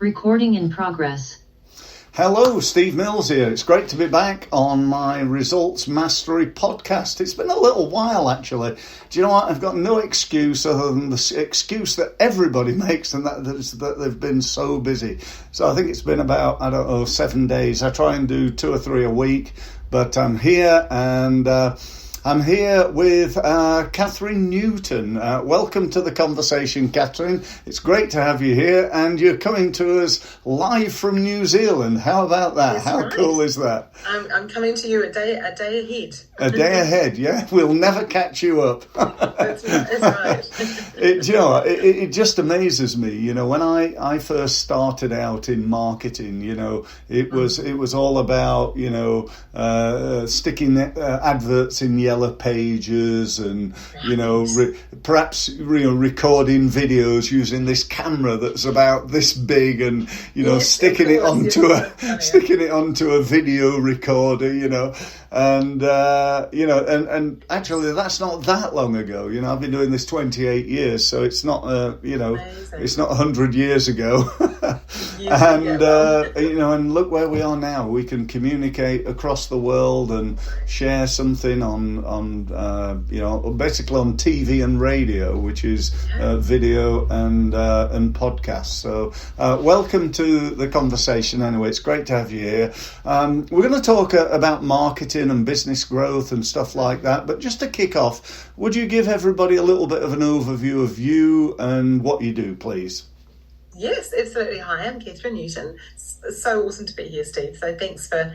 Recording in progress. Hello, Steve Mills here. It's great to be back on my Results Mastery podcast. It's been a little while, actually. Do you know what? I've got no excuse other than the excuse that everybody makes, and that they've been so busy. So I think it's been about, 7 days. I try and do 2 or 3 a week, but I'm here, and I'm here with Catherine Newton. Welcome to the conversation, Catherine. It's great to have you here, and you're coming to us live from New Zealand. How about that? That's How right. cool is that? I'm coming to you a day ahead. A day ahead, yeah? We'll never catch you up. That's right. It just amazes me. You know, when I first started out in marketing, you know, it was all about, sticking adverts in Yellow Pages and, perhaps recording videos using this camera that's about this big and, Yes, sticking it onto a video recorder, and actually that's not that long ago. I've been doing this 28 years, so it's not it's not 100 years ago. And look where we are now. We can communicate across the world and share something on basically on TV and radio, which is video and podcasts. So welcome to the conversation. Anyway, it's great to have you here. We're going to talk about marketing and business growth and stuff like that. But just to kick off, would you give everybody a little bit of an overview of you and what you do, please? Yes, absolutely. Hi, I'm Catherine Newton. It's so awesome to be here, Steve. So thanks for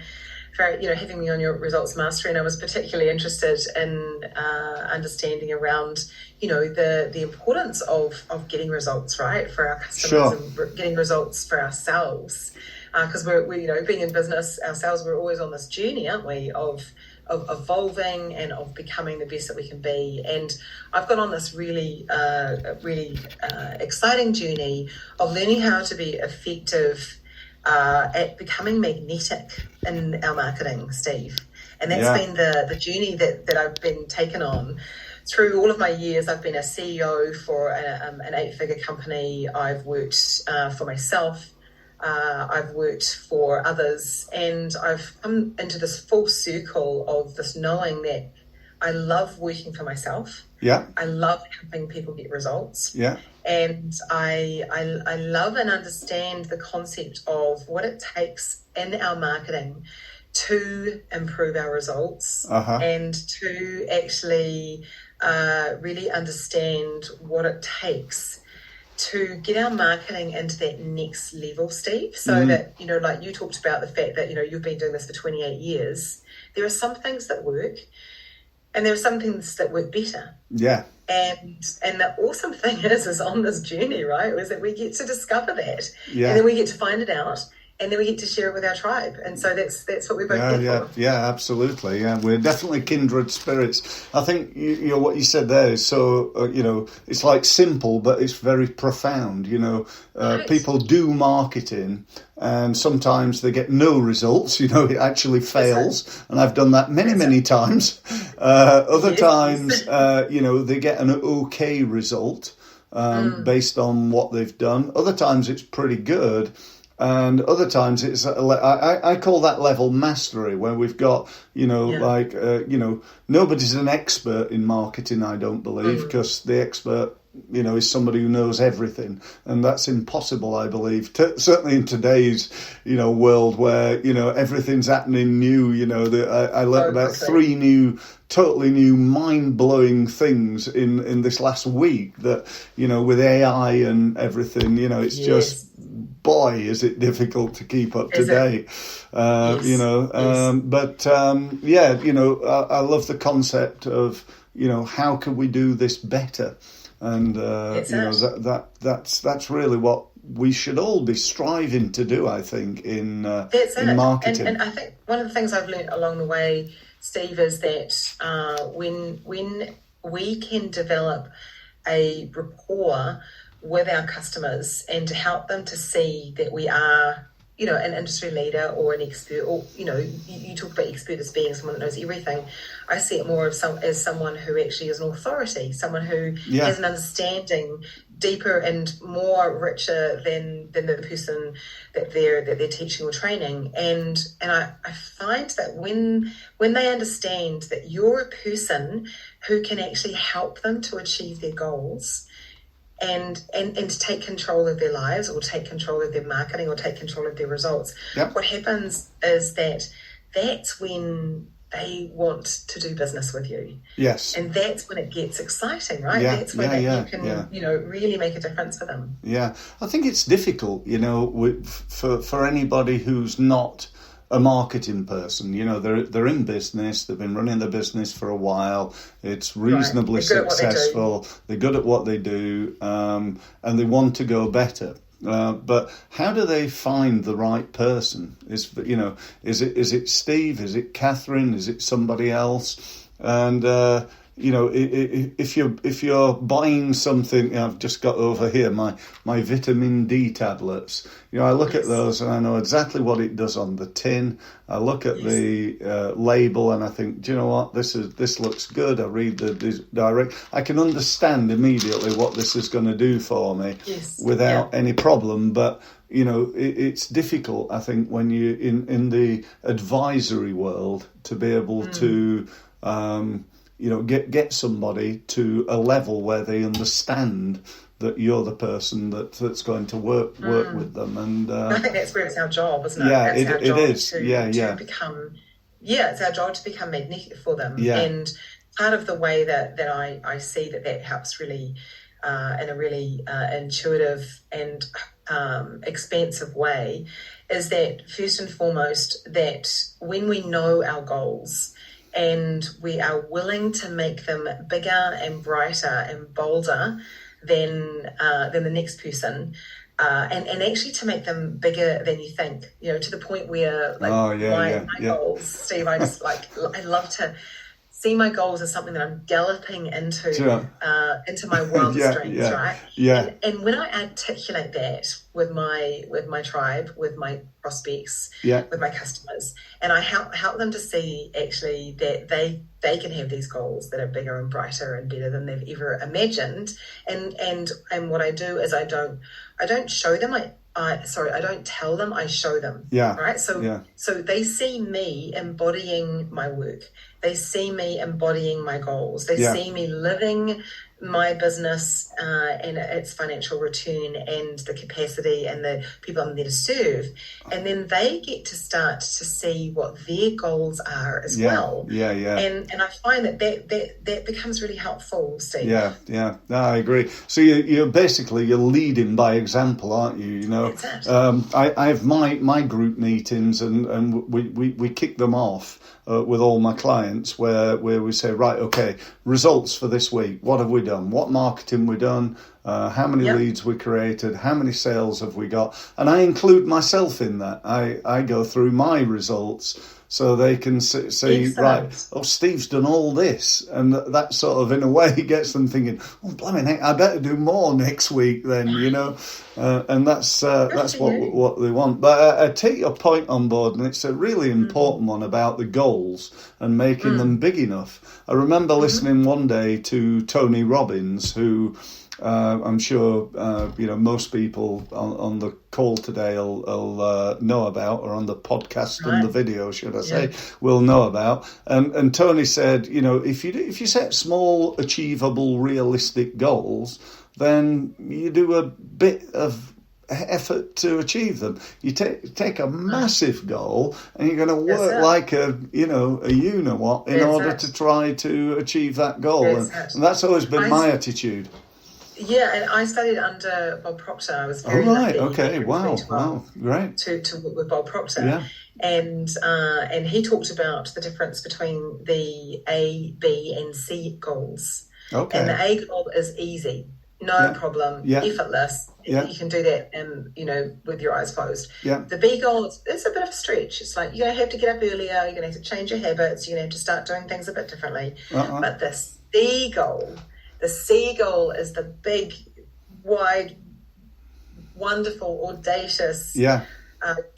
having me on your Results Mastery. And I was particularly interested in understanding around the importance of getting results right for our customers and getting results for ourselves. Because we're being in business ourselves, we're always on this journey, aren't we, of evolving and of becoming the best that we can be. And I've got on this really exciting journey of learning how to be effective at becoming magnetic in our marketing, Steve. And that's been the journey that I've been taken on. Through all of my years, I've been a CEO for an 8-figure company. I've worked for myself. I've worked for others, and I've come into this full circle of this knowing that I love working for myself. Yeah. I love helping people get results. Yeah. And I love and understand the concept of what it takes in our marketing to improve our results and to actually really understand what it takes to get our marketing into that next level, Steve, so that, like you talked about the fact that, you've been doing this for 28 years, there are some things that work and there are some things that work better. Yeah. And the awesome thing is on this journey, right, is that we get to discover that. Yeah. And then we get to find it out. And then we get to share it with our tribe. And so that's what we're both here for. Yeah, absolutely. Yeah, we're definitely kindred spirits. I think what you said there is so, it's like simple, but it's very profound. Right. People do marketing and sometimes they get no results. It actually fails. And I've done that many times. Other times, they get an okay result based on what they've done. Other times it's pretty good. And other times it's I call that level mastery, where we've got nobody's an expert in marketing, I don't believe, because the expert is somebody who knows everything, and that's impossible, I believe. Certainly in today's world where everything's happening new. I learned about 3 totally new, mind-blowing things in this last week that with AI and everything. It's just. Boy, is it difficult to keep up to date, I love the concept of, how can we do this better? And, that's really what we should all be striving to do, I think, in marketing. And I think one of the things I've learned along the way, Steve, is that when we can develop a rapport with our customers and to help them to see that we are an industry leader or an expert, or, you talk about expert as being someone that knows everything. I see it more as someone who actually is an authority, someone who has an understanding deeper and more richer than the person that they're teaching or training. And I find that when they understand that you're a person who can actually help them to achieve their goals, and to take control of their lives, or take control of their marketing, or take control of their results. Yep. What happens is that's when they want to do business with you. Yes. And that's when it gets exciting, right? Yeah. That's when you can, really make a difference for them. Yeah. I think it's difficult, for anybody who's not a marketing person. They're in business, they've been running the business for a while, it's reasonably successful, they're good at what they do, and they want to go better. But how do they find the right person? Is it Steve? Is it Catherine? Is it somebody else? And if you're buying something, I've just got over here my vitamin D tablets. I look at those and I know exactly what it does on the tin. I look at the label and I think, do you know what? This looks good. I read the direct. I can understand immediately what this is going to do for me without any problem. But it's difficult, I think, when you in the advisory world to be able to get somebody to a level where they understand that you're the person that's going to work with them. And I think that's where it's our job, isn't it? Yeah, it's our job it is. To become, it's our job to become magnetic for them. Yeah. And part of the way that I see that helps really in a really intuitive and expansive way is that, first and foremost, that when we know our goals and we are willing to make them bigger and brighter and bolder than the next person, and actually to make them bigger than you think, to the point where my goals, Steve, I just I love to see my goals as something that I'm galloping into my wildest dreams, right? Yeah. And when I articulate that with my tribe, with my prospects, with my customers, and I help them to see actually that they can have these goals that are bigger and brighter and better than they've ever imagined. And what I do is I don't show them. I don't tell them, I show them. Yeah. Right. So they see me embodying my work. They see me embodying my goals. They see me living my business and its financial return and the capacity and the people I'm there to serve. And then they get to start to see what their goals are as well. Yeah. And I find that becomes really helpful, Steve. Yeah. No, I agree. So you're leading by example, aren't you? I have my group meetings and we kick them off with all my clients where we say, right, okay, results for this week. What have we done? What marketing we done? How many leads we created? How many sales have we got? And I include myself in that. I go through my results so they can see, right, Steve's done all this. And that sort of, in a way, gets them thinking, oh, blimey, heck, I better do more next week then, and that's what they want. But I take your point on board, and it's a really important one about the goals and making them big enough. I remember listening one day to Tony Robbins, who I'm sure most people on the call today will know about, or on the podcast and the video, should I say, will know about. And Tony said, if you set small, achievable, realistic goals, then you do a bit of effort to achieve them. You take a massive goal and you're going to work like a you-know-what in order to try to achieve that goal. And that's always been my attitude. Yeah, and I studied under Bob Proctor. I was very lucky. Okay, wow, great. To work with Bob Proctor. And he talked about the difference between the A, B, and C goals. Okay. And the A goal is easy, no problem, effortless. You can do that, with your eyes closed. The B goal is a bit of a stretch. It's like you're going to have to get up earlier. You're going to have to change your habits. You're going to have to start doing things a bit differently. But the C goal. The C goal is the big, wide, wonderful, audacious,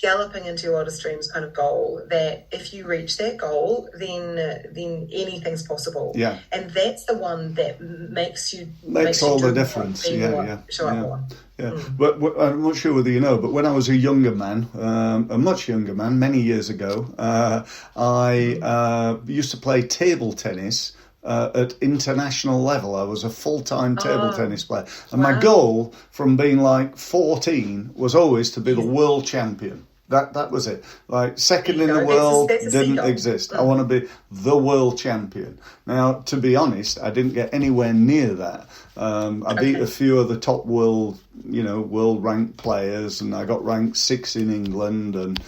galloping into your wildest dreams kind of goal, that if you reach that goal, then anything's possible. Yeah. And that's the one that makes all the difference. Show up more. Yeah, but I'm not sure whether you know, but when I was a younger man, a much younger man, many years ago, I used to play table tennis at international level. I was a full-time table tennis player. And my goal from being like 14 was always to be the world champion. That was it. Like, second in the world didn't exist. I want to be the world champion. Now, to be honest, I didn't get anywhere near that. I beat a few of the top world ranked players, and I got ranked 6 in England, and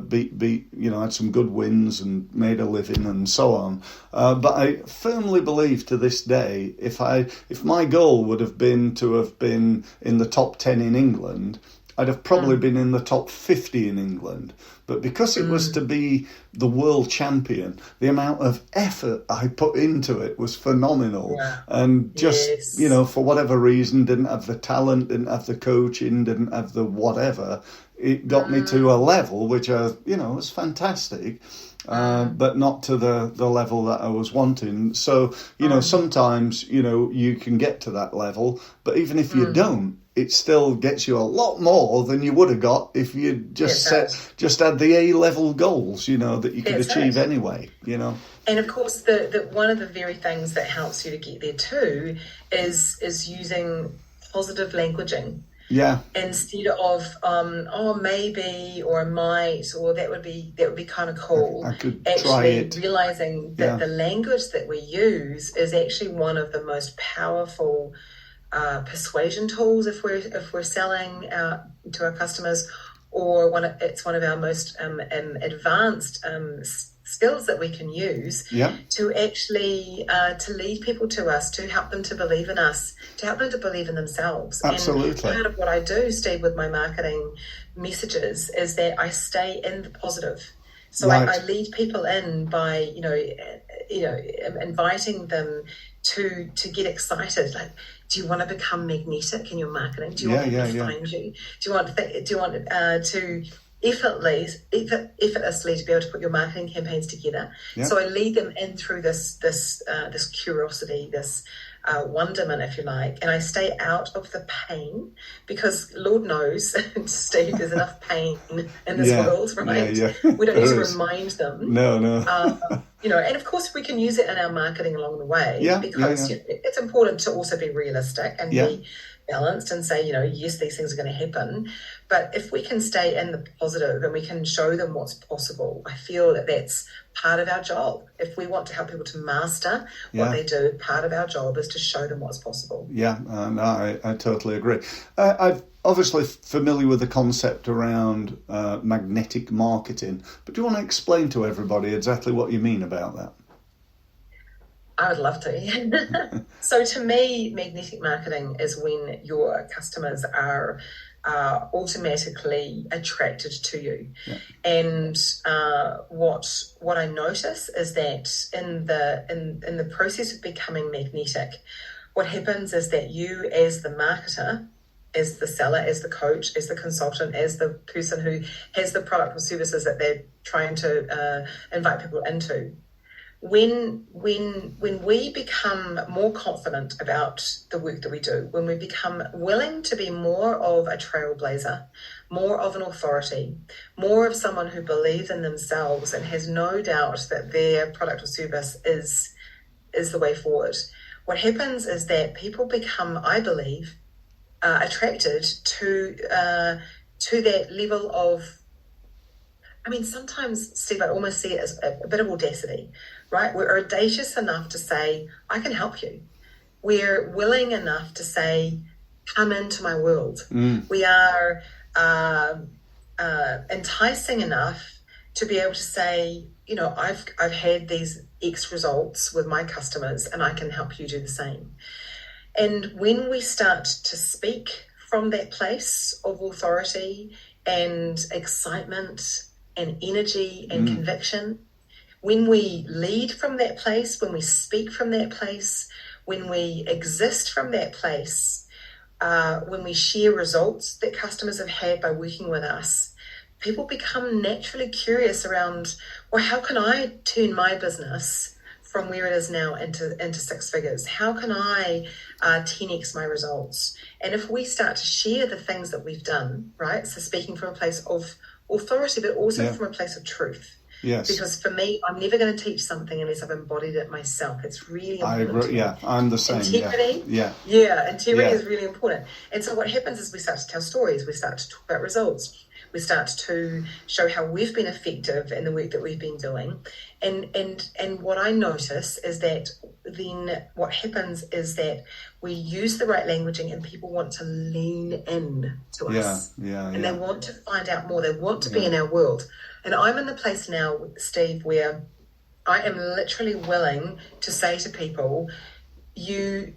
beat had some good wins and made a living and so on. But I firmly believe to this day, if my goal would have been to have been in the top 10 in England, I'd have probably been in the top 50 in England. But because it was to be the world champion, the amount of effort I put into it was phenomenal. Yeah. And just, for whatever reason, didn't have the talent, didn't have the coaching, didn't have the whatever. It got me to a level which, was fantastic. But not to the level that I was wanting. So, sometimes, you can get to that level, but even if you don't, it still gets you a lot more than you would have got if you just had the A-level goals, that you could achieve anyway, And of course, the one of the very things that helps you to get there too is using positive languaging. Yeah. Instead of maybe or might, or that would be kind of cool. I could actually try it. Realizing that the language that we use is actually one of the most powerful persuasion tools if we're selling to our customers, or it's one of our most advanced skills that we can use to actually to lead people to us, to help them to believe in us, to help them to believe in themselves. Absolutely. And part of what I do, Steve, with my marketing messages is that I stay in the positive. So right. I lead people in by inviting them to get excited. Like, do you want to become magnetic in your marketing? Do you want people to find you? Do you want to effortlessly to be able to put your marketing campaigns together? Yeah. So I lead them in through this curiosity, this wonderment, if you like, and I stay out of the pain, because Lord knows, Steve, there's enough pain in this world, right? Yeah. We don't need to remind them. No. And of course we can use it in our marketing along the way, because it's important to also be realistic and be balanced and say, yes, these things are going to happen. But if we can stay in the positive and we can show them what's possible, I feel that that's part of our job. If we want to help people to master what they do, part of our job is to show them what's possible. Yeah, I totally agree. I'm obviously familiar with the concept around magnetic marketing, but do you want to explain to everybody exactly what you mean about that? I would love to. So to me, magnetic marketing is when your customers are automatically attracted to you. Yeah. And what I notice is that in the process of becoming magnetic, what happens is that you, as the marketer, as the seller, as the coach, as the consultant, as the person who has the product or services that they're trying to invite people into, when we become more confident about the work that we do, when we become willing to be more of a trailblazer, more of an authority, more of someone who believes in themselves and has no doubt that their product or service is the way forward, what happens is that people become, I believe, attracted to that level of, sometimes, Steve, I almost see it as a bit of audacity, right? We're audacious enough to say, I can help you. We're willing enough to say, come into my world. We are enticing enough to be able to say, I've had these X results with my customers and I can help you do the same. And when we start to speak from that place of authority and excitement and energy and conviction, when we lead from that place, when we speak from that place, when we exist from that place, when we share results that customers have had by working with us, people become naturally curious around, well, how can I turn my business from where it is now into six figures? How can I 10x my results? And if we start to share the things that we've done, right? So speaking from a place of authority, but also from a place of truth. Yes. Because for me, I'm never going to teach something unless I've embodied it myself. It's really important. I'm the same. Integrity. Integrity is really important. And so what happens is we start to tell stories. We start to talk about results. We start to show how we've been effective in the work that we've been doing. And what I notice is that then what happens is that we use the right languaging and people want to lean in to us. And they want to find out more. They want to be in our world. And I'm in the place now, Steve, where I am literally willing to say to people, you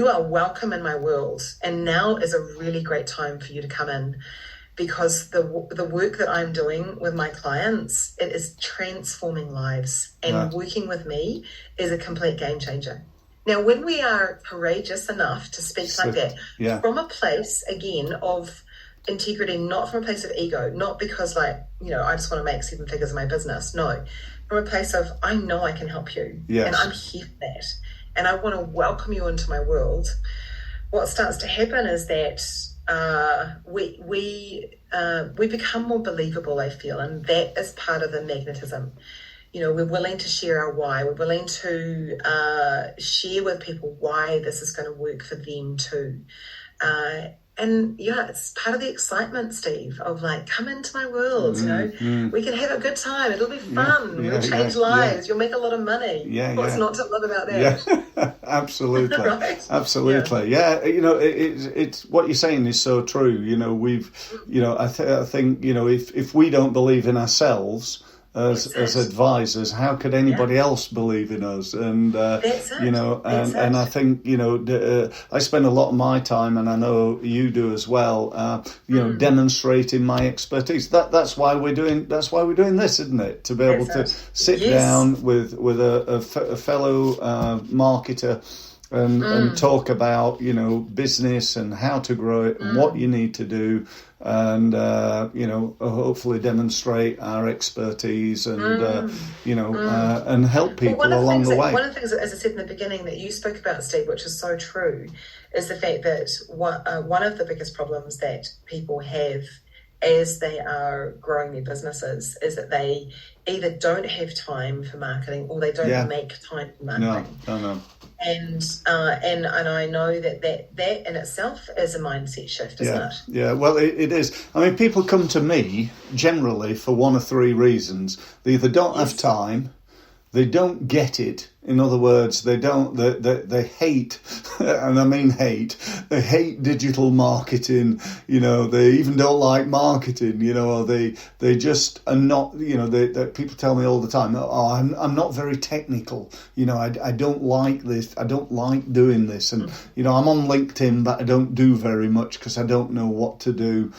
are welcome in my world. And now is a really great time for you to come in. Because the work that I'm doing with my clients, it is transforming lives. And working with me is a complete game changer. Now, when we are courageous enough to speak like that, from a place, again, of integrity, not from a place of ego, not because I just want to make 7 figures in my business. No, from a place of, I know I can help you. And I'm here for that. And I want to welcome you into my world. What starts to happen is that we become more believable, I feel, and that is part of the magnetism. We're willing to share our why. We're willing to share with people why this is going to work for them too. It's part of the excitement, Steve, of come into my world, we can have a good time. It'll be fun. We'll change lives. You'll make a lot of money. What's not to love about that? Yeah, absolutely. Right? Absolutely. It's what you're saying is so true. I think, if we don't believe in ourselves, as advisors, how could anybody else believe in us? And and I think I spend a lot of my time, and I know you do as well. Demonstrating my expertise. That's why we're doing this, isn't it? To be able to sit down with a fellow marketer. And talk about business and how to grow it and what you need to do, and hopefully demonstrate our expertise and and help people along the way. One of the things, as I said in the beginning, that you spoke about, Steve, which is so true, is the fact that one of the biggest problems that people have as they are growing their businesses is that they either don't have time for marketing or they don't make time for marketing. No. And I know that in itself is a mindset shift, isn't it? Yeah, well, it is. I mean, people come to me generally for one of three reasons. They either don't have time, they don't get it. In other words, they hate, and I mean hate, they hate digital marketing, they even don't like marketing, or they just are not, people tell me all the time, I'm not very technical, I don't like this, I don't like doing this, and, I'm on LinkedIn, but I don't do very much because I don't know what to do,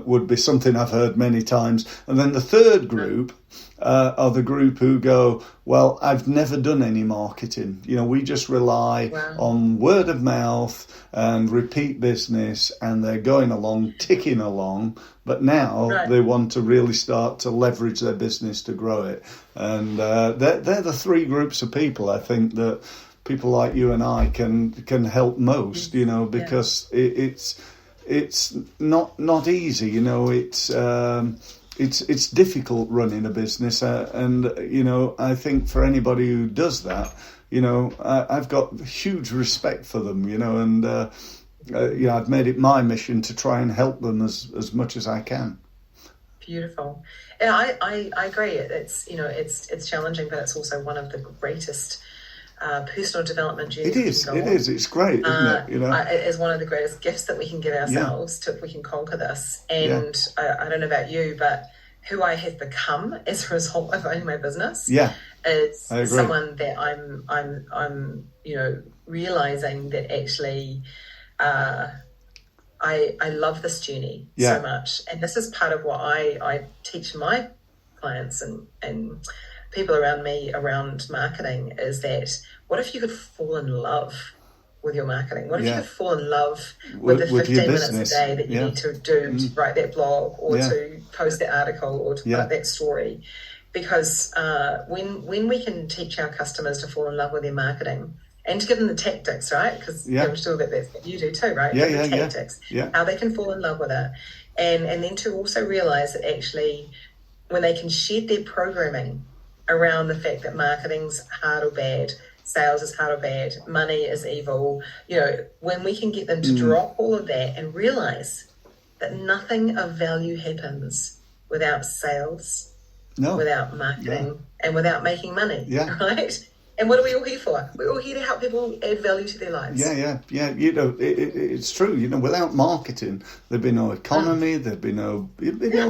would be something I've heard many times. And then the third group are the group who go, well, I've never done any marketing. We just rely on word of mouth and repeat business, and they're going along, ticking along. But now they want to really start to leverage their business to grow it. And they're the three groups of people, I think, that people like you and I can help most, because it's not easy, It's difficult running a business, and I think for anybody who does that, I've got huge respect for them, and I've made it my mission to try and help them as much as I can. Beautiful. And I agree. It's it's challenging, but it's also one of the greatest personal development journeys. It is. It's great, isn't it? It is one of the greatest gifts that we can give ourselves if we can conquer this. And I don't know about you, but who I have become as a result of owning my business is someone that I'm realizing that actually I love this journey so much. And this is part of what I teach my clients and people around me around marketing, is that what if you could fall in love with your marketing? What if Yeah. you fall in love with the With your 15 minutes a business. day that you Yeah. need to do to write that blog or Yeah. to post that article or to Yeah. write that story? Because when we can teach our customers to fall in love with their marketing and to give them the tactics, right? Because Yeah. I'm sure that that's what you do too, right? Yeah, Give them yeah, tactics, yeah. how they can fall in love with it. And then to also realize that actually when they can shed their programming around the fact that marketing's hard or bad, sales is hard or bad, money is evil, when we can get them to drop all of that and realize that nothing of value happens without sales, without marketing, and without making money, right? And what are we all here for? We're all here to help people add value to their lives. Yeah. It's true. Without marketing, there'd be no economy. There'd be no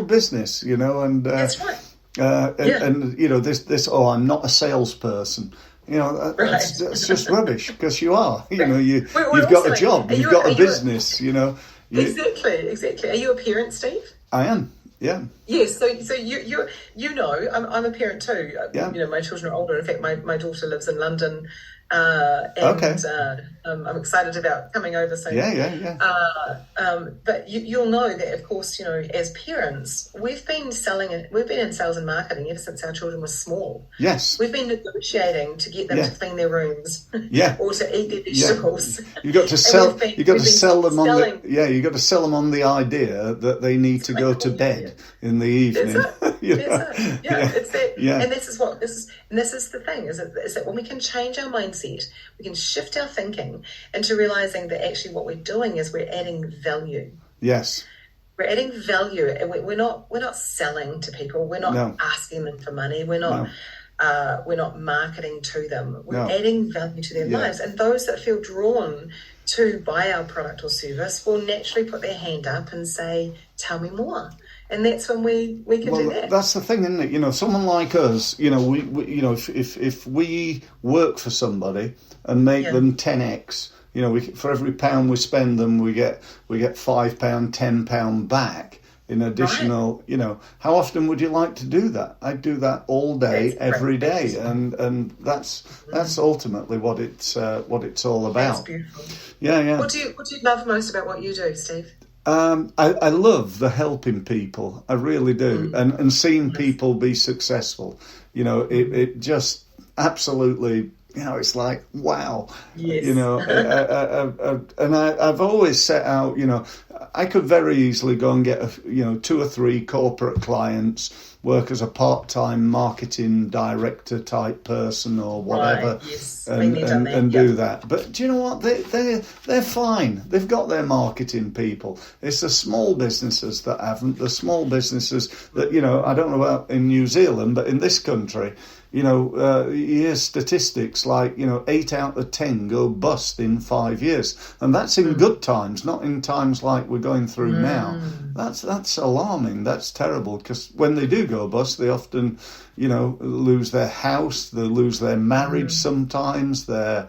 business. And that's right. And this. Oh, I'm not a salesperson. That's just rubbish because you are. You've got a job. You've got a business. Exactly. Are you a parent, Steve? I am. Yeah. Yes. So I'm a parent too. Yeah. My children are older. In fact, my daughter lives in London. I'm excited about coming over soon. Yeah. But you'll know that, of course, as parents, we've been in sales and marketing ever since our children were small. Yes. We've been negotiating to get them to clean their rooms, or to eat their vegetables. You got to sell. You got to sell them on the. Yeah, you got to sell them on the idea that they need to go to bed in the evening. That's it. It's that. Yeah. And this is the thing is that when we can change our mindset, we can shift our thinking into realizing that actually what we're doing is we're adding value. Yes. We're adding value, and we're not selling to people. We're not asking them for money. We're not marketing to them. We're adding value to their lives, and those that feel drawn to buy our product or service will naturally put their hand up and say, "Tell me more." And that's when we can do that. That's the thing, isn't it? Someone like us, if we work for somebody and make them 10x, for every pound we spend them, we get £5, £10 back in additional. Right. How often would you like to do that? I'd do that all day, every day, and that's ultimately what it's all about. That's beautiful. Yeah. What do you love most about what you do, Steve? I love the helping people. I really do. And seeing people be successful. It just absolutely, it's like, wow. Yes. And I've always set out, I could very easily go and get, 2 or 3 corporate clients, work as a part-time marketing director type person or whatever, right, yes. and do that. But do you know what? They're fine. They've got their marketing people. It's the small businesses that haven't. The small businesses that, I don't know about in New Zealand, but in this country, you hear statistics like, 8 out of 10 go bust in 5 years. And that's in good times, not in times like we're going through now. That's alarming. That's terrible, because when they do go bust, they often, lose their house, they lose their marriage sometimes, their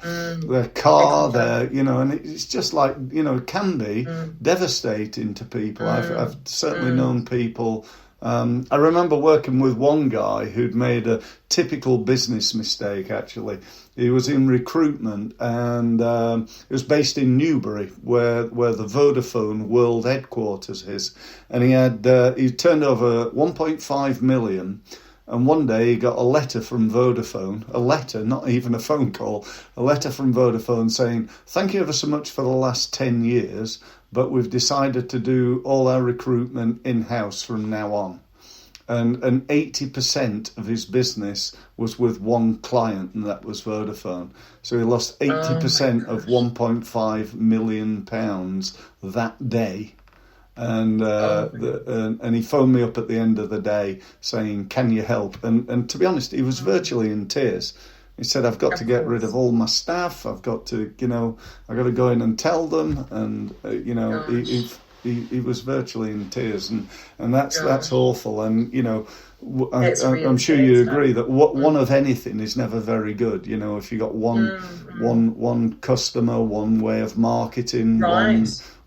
car, and it's just like, it can be devastating to people. I've certainly known people. I remember working with one guy who'd made a typical business mistake, actually. He was in recruitment, and it was based in Newbury, where the Vodafone world headquarters is. And he turned over 1.5 million. And one day he got a letter from Vodafone, a letter, not even a phone call, a letter from Vodafone saying, "Thank you ever so much for the last 10 years, but we've decided to do all our recruitment in-house from now on." And 80% of his business was with one client, and that was Vodafone. So he lost 80% of £1.5 million that day. And and he phoned me up at the end of the day saying, "Can you help?" And to be honest, he was virtually in tears. He said, "I've got to get rid of all my staff. I've got to, I've got to go in and tell them." And he was virtually in tears, and that's awful. And I'm sure you agree that one of anything is never very good. If you got one customer, one way of marketing,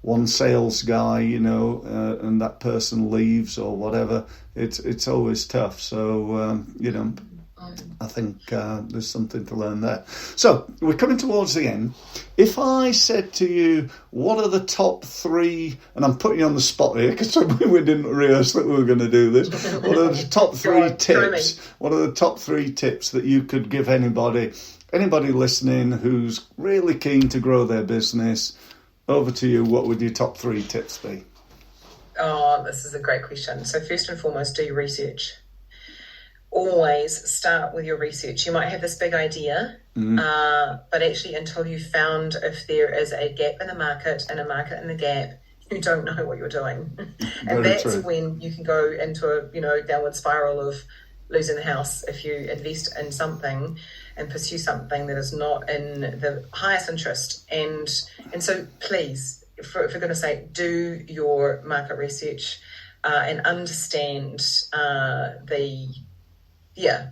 one sales guy, and that person leaves or whatever, it's always tough. So, I think there's something to learn there. So we're coming towards the end. If I said to you, what are the top 3, and I'm putting you on the spot here because we didn't rehearse that we were going to do this. What are the top 3 tips? What are the top 3 tips that you could give anybody listening who's really keen to grow their business? Over to you. What would your top 3 tips be? Oh, this is a great question. So first and foremost, do your research. Always start with your research. You might have this big idea, but actually until you've found if there is a gap in the market and a market in the gap, you don't know what you're doing. And that's when you can go into a downward spiral of losing the house if you invest in something and pursue something that is not in the highest interest. And so please, if we're going to say, do your market research and understand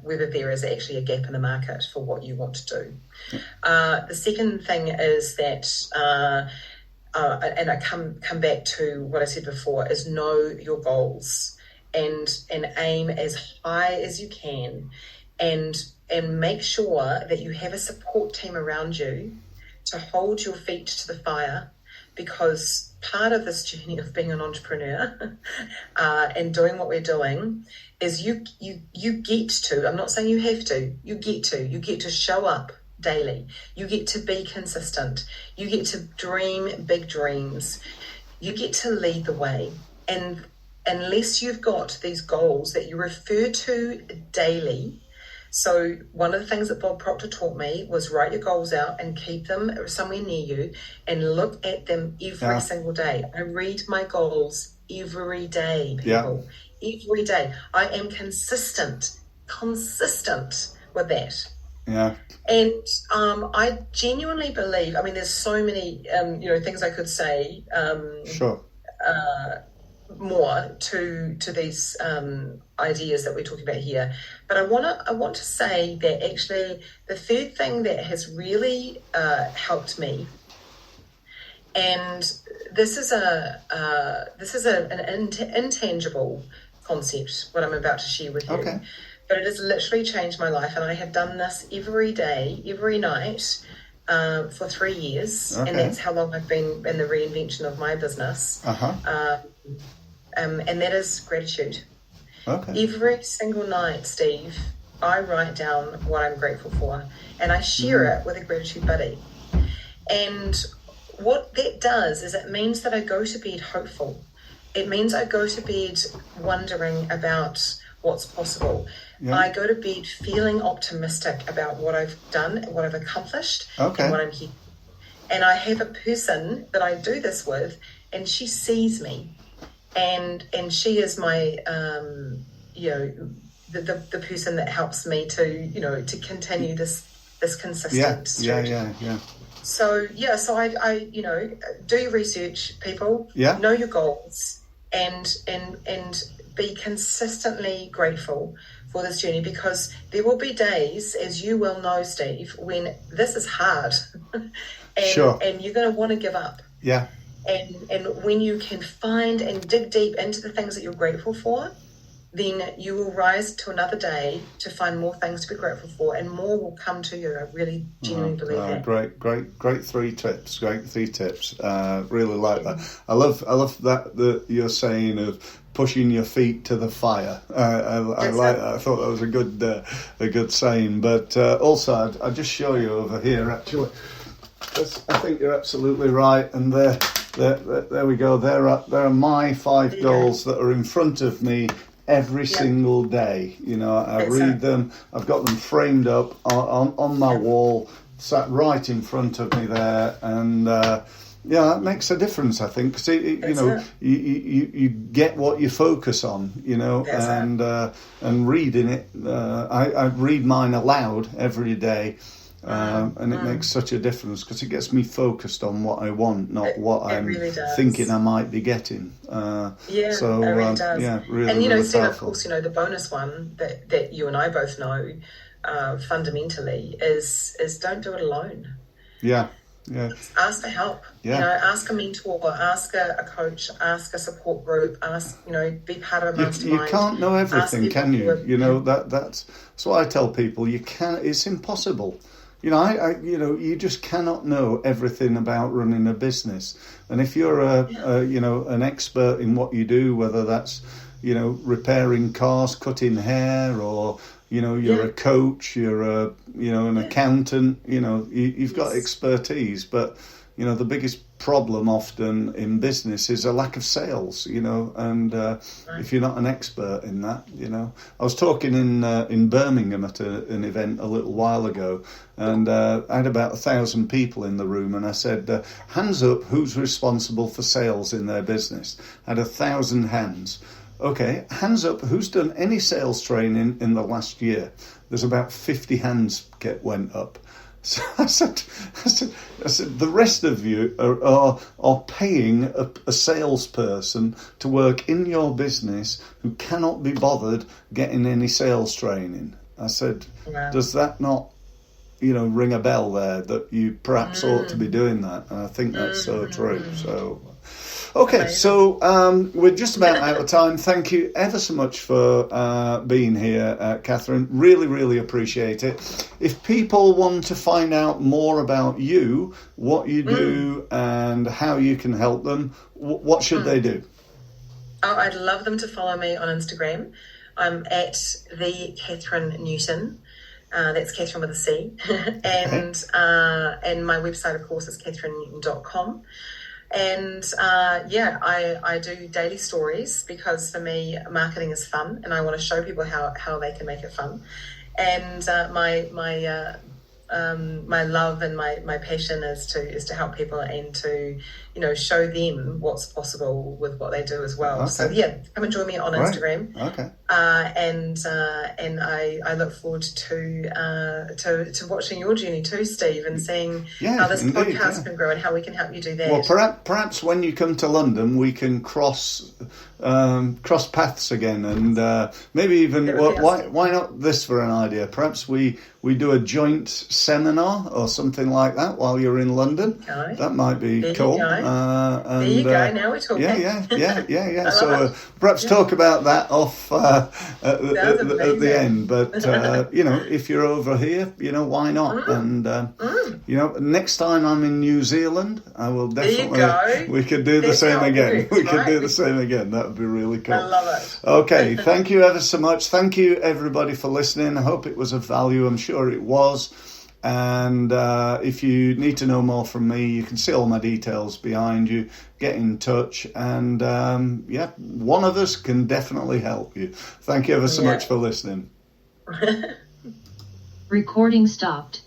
whether there is actually a gap in the market for what you want to do. The second thing is that, and I come back to what I said before, is know your goals and aim as high as you can, and make sure that you have a support team around you to hold your feet to the fire, because part of this journey of being an entrepreneur and doing what we're doing is you get to, I'm not saying you have to, you get to show up daily. You get to be consistent. You get to dream big dreams. You get to lead the way. And unless you've got these goals that you refer to daily. So one of the things that Bob Proctor taught me was write your goals out and keep them somewhere near you and look at them every single day. I read my goals every day, people. Every day. I am consistent with that. Yeah. And I genuinely believe, I mean, there's so many, things I could say. Sure. More to these ideas that we're talking about here, but I want to say that actually the third thing that has really helped me, and this is an intangible concept, what I'm about to share with you. Okay. But it has literally changed my life, and I have done this every day, every night, for 3 years, and that's how long I've been in the reinvention of my business. And that is gratitude. Okay. Every single night, Steve, I write down what I'm grateful for, and I share it with a gratitude buddy. And what that does is it means that I go to bed hopeful. It means I go to bed wondering about what's possible. Yeah. I go to bed feeling optimistic about what I've done, what I've accomplished, and what I'm here. And I have a person that I do this with, and she sees me. And she is my, the person that helps me to continue this consistent streak. Yeah. So I do your research, people. Yeah. Know your goals, and be consistently grateful for this journey, because there will be days, as you well know, Steve, when this is hard, and you're going to want to give up. Yeah. And when you can find and dig deep into the things that you're grateful for, then you will rise to another day to find more things to be grateful for, and more will come to you. I really genuinely believe that. Great 3 tips. Great 3 tips. Really like that. I love that you're saying of pushing your feet to the fire. I like that. I thought that was a good saying. But also, I'll just show you over here. Actually, I think you're absolutely right. And there we go. There are my 5 goals that are in front of me every single day. I read them. I've got them framed up on my wall, sat right in front of me there, and that makes a difference, I think. Because you get what you focus on, and reading it. I read mine aloud every day. And it makes such a difference, because it gets me focused on what I want, not what I'm really thinking I might be getting. It really does. Really, and really Steve, powerful. Of course, the bonus one that you and I both know fundamentally is don't do it alone. Yeah. Yeah. Ask for help. Yeah. Ask a mentor, ask a coach, ask a support group, be part of a mastermind. You can't know everything, can you? That's what I tell people. You can't. It's impossible. You just cannot know everything about running a business. And if you're an expert in what you do, whether that's, repairing cars, cutting hair, or, you're a coach, you're an accountant, you've got expertise. But, the biggest problem often in business is a lack of sales, and if you're not an expert in that, I was talking in Birmingham at an event a little while ago, and I had about 1,000 people in the room, and I said, hands up, who's responsible for sales in their business? I had 1,000 hands. Okay, hands up, who's done any sales training in the last year? There's about 50 hands went up. So I said, the rest of you are paying a salesperson to work in your business who cannot be bothered getting any sales training. I said, does that not, ring a bell there that you perhaps ought to be doing that? And I think that's so true. So. Okay, so we're just about out of time. Thank you ever so much for being here, Catherine. Really, really appreciate it. If people want to find out more about you, what you do and how you can help them, what should they do? Oh, I'd love them to follow me on Instagram. I'm at the Catherine Newton. That's Catherine with a C. And my website, of course, is catherinenewton.com. And I do daily stories because for me, marketing is fun, and I want to show people how they can make it fun. And my love and my passion is to help people and to show them what's possible with what they do as well. Okay. So come and join me on Instagram. Okay. And I look forward to watching your journey too, Steve, and seeing how this podcast can grow and how we can help you do that. Well, perhaps when you come to London, we can cross paths again, and maybe even why not this for an idea? Perhaps we do a joint seminar or something like that while you're in London. Okay. That might be cool. There you go. Now we're talking. Yeah. So perhaps talk about that off at the end. But if you're over here, why not? And next time I'm in New Zealand, I will definitely. We could do the same again. We could do the same again. That would be really cool. I love it. Okay, thank you ever so much. Thank you everybody for listening. I hope it was of value. I'm sure it was. And if you need to know more from me, you can see all my details behind you. Get in touch, and one of us can definitely help you. Thank you ever so much for listening. Recording stopped.